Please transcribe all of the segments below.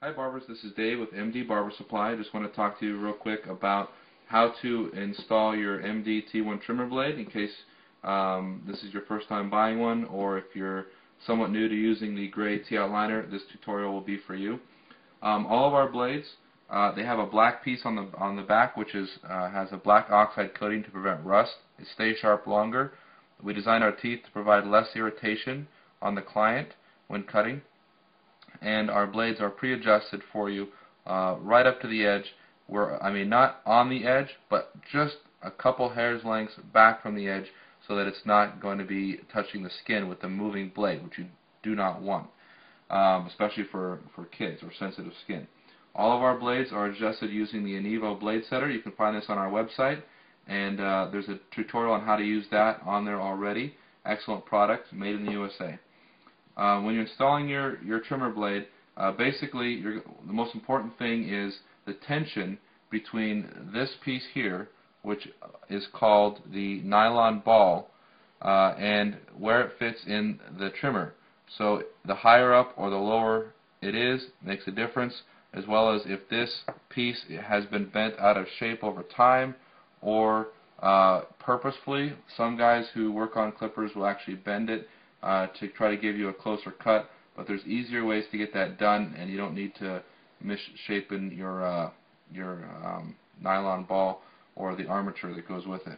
Hi barbers, this is Dave with MD Barber Supply. I just want to talk to you real quick about how to install your MD T1 trimmer blade in case this is your first time buying one, or if you're somewhat new to using the gray T-outliner, this tutorial will be for you. All of our blades, they have a black piece on the back which has a black oxide coating to prevent rust. It stays sharp longer. We design our teeth to provide less irritation on the client when cutting. And our blades are pre-adjusted for you right up to the edge, not on the edge, but just a couple hairs lengths back from the edge, so that it's not going to be touching the skin with the moving blade, which you do not want, especially for kids or sensitive skin. All of our blades are adjusted using the Anevo blade setter. You can find this on our website, and there's a tutorial on how to use that on there already. Excellent product, made in the USA. When you're installing your trimmer blade, basically the most important thing is the tension between this piece here, which is called the nylon ball, and where it fits in the trimmer. So the higher up or the lower it is makes a difference, as well as if this piece has been bent out of shape over time or purposefully. Some guys who work on clippers will actually bend it to try to give you a closer cut, but there's easier ways to get that done, and you don't need to misshapen your nylon ball or the armature that goes with it.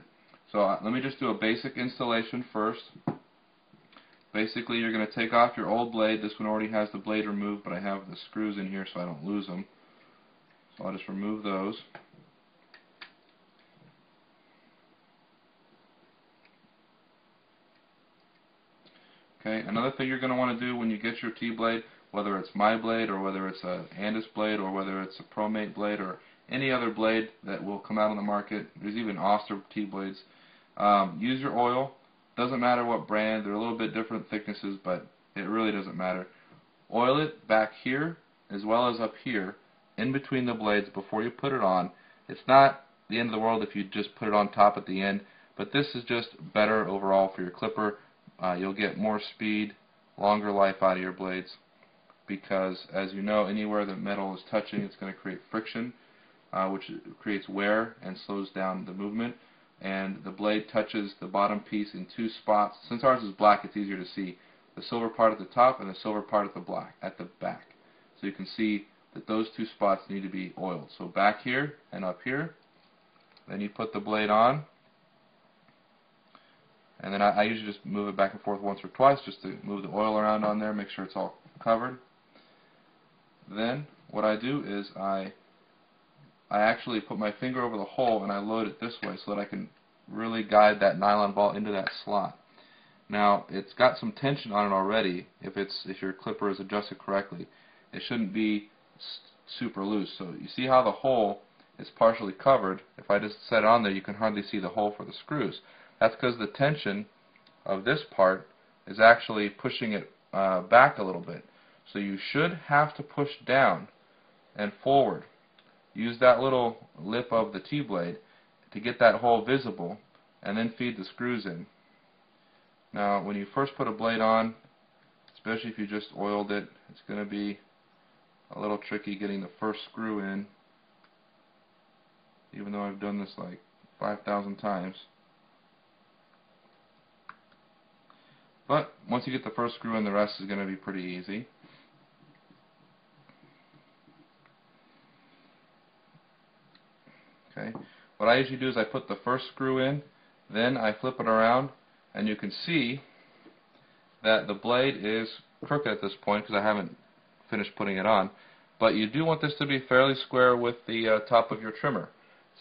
So let me just do a basic installation first. Basically, you're going to take off your old blade. This one already has the blade removed, but I have the screws in here so I don't lose them. So I'll just remove those. Okay, another thing you're going to want to do when you get your T-blade, whether it's my blade or whether it's a Andis blade or whether it's a ProMate blade or any other blade that will come out on the market, there's even Oster T-blades, use your oil. Doesn't matter what brand, they're a little bit different thicknesses, but it really doesn't matter. Oil it back here as well as up here in between the blades before you put it on. It's not the end of the world if you just put it on top at the end, but this is just better overall for your clipper. You'll get more speed, longer life out of your blades, because as you know, anywhere that metal is touching, it's going to create friction, which creates wear and slows down the movement. And the blade touches the bottom piece in two spots. Since ours is black, it's easier to see. The silver part at the top and the silver part at the back. So you can see that those two spots need to be oiled. So back here and up here. Then you put the blade on. And then I usually just move it back and forth once or twice just to move the oil around on there, make sure it's all covered. Then what I do is I actually put my finger over the hole and I load it this way so that I can really guide that nylon ball into that slot. Now it's got some tension on it already. If your clipper is adjusted correctly, it shouldn't be super loose. So you see how the hole is partially covered. If I just set it on there, you can hardly see the hole for the screws. That's because the tension of this part is actually pushing it back a little bit. So you should have to push down and forward. Use that little lip of the T-blade to get that hole visible, and then feed the screws in. Now when you first put a blade on, especially if you just oiled it, it's going to be a little tricky getting the first screw in, even though I've done this like 5,000 times. But once you get the first screw in, the rest is going to be pretty easy. Okay. What I usually do is I put the first screw in, then I flip it around, and you can see that the blade is crooked at this point because I haven't finished putting it on. But you do want this to be fairly square with the top of your trimmer.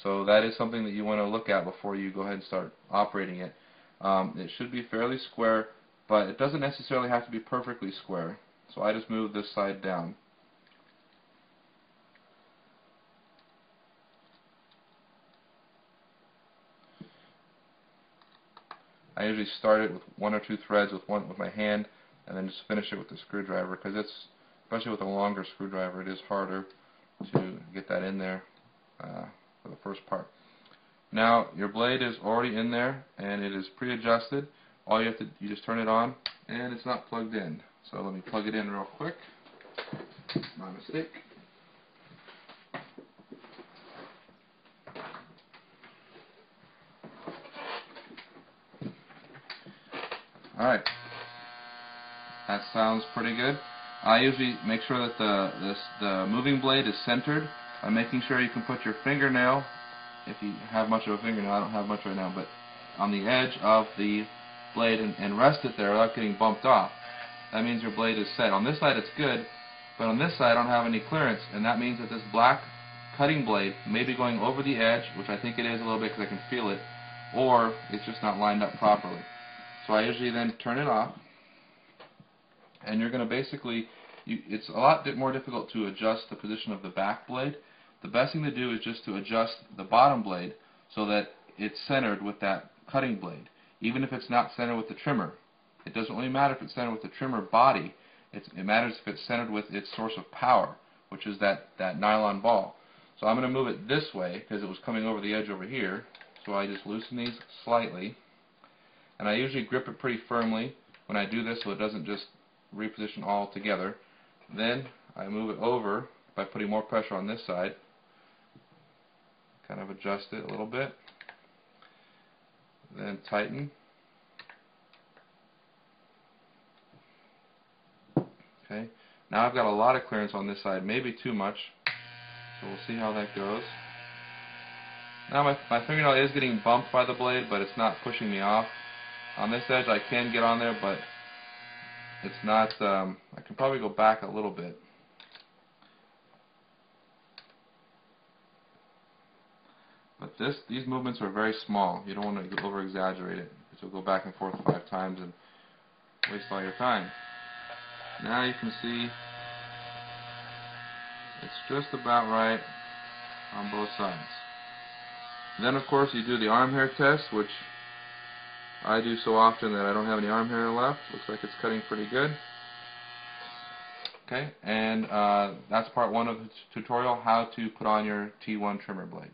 So that is something that you want to look at before you go ahead and start operating it. It should be fairly square, but it doesn't necessarily have to be perfectly square. So I just move this side down. I usually start it with one or two threads with my hand, and then just finish it with the screwdriver, because especially with a longer screwdriver, it is harder to get that in there for the first part. Now your blade is already in there and it is pre-adjusted. All you just turn it on, and it's not plugged in. So let me plug it in real quick. My mistake. Alright, that sounds pretty good. I usually make sure that the moving blade is centered by making sure you can put your fingernail, if you have much of a fingernail, I don't have much right now, but on the edge of the blade and rest it there without getting bumped off. That means your blade is set. On this side it's good, but on this side I don't have any clearance, and that means that this black cutting blade may be going over the edge, which I think it is a little bit because I can feel it, or it's just not lined up properly. So I usually then turn it off, and you're going to basically, it's a lot more difficult to adjust the position of the back blade. The best thing to do is just to adjust the bottom blade so that it's centered with that cutting blade, even if it's not centered with the trimmer. It doesn't really matter if it's centered with the trimmer body. It matters if it's centered with its source of power, which is that nylon ball. So I'm going to move it this way because it was coming over the edge over here. So I just loosen these slightly, and I usually grip it pretty firmly when I do this so it doesn't just reposition all together. Then I move it over by putting more pressure on this side, kind of adjust it a little bit, then tighten. Okay, now I've got a lot of clearance on this side, maybe too much, so we'll see how that goes. Now my fingernail is getting bumped by the blade, but it's not pushing me off. On this edge I can get on there, but it's not, I can probably go back a little bit. But these movements are very small. You don't want to over-exaggerate it, because you'll go back and forth 5 times and waste all your time. Now you can see it's just about right on both sides. Then of course you do the arm hair test, which I do so often that I don't have any arm hair left. Looks like it's cutting pretty good. Okay, and that's part 1 of the tutorial, how to put on your T1 trimmer blade.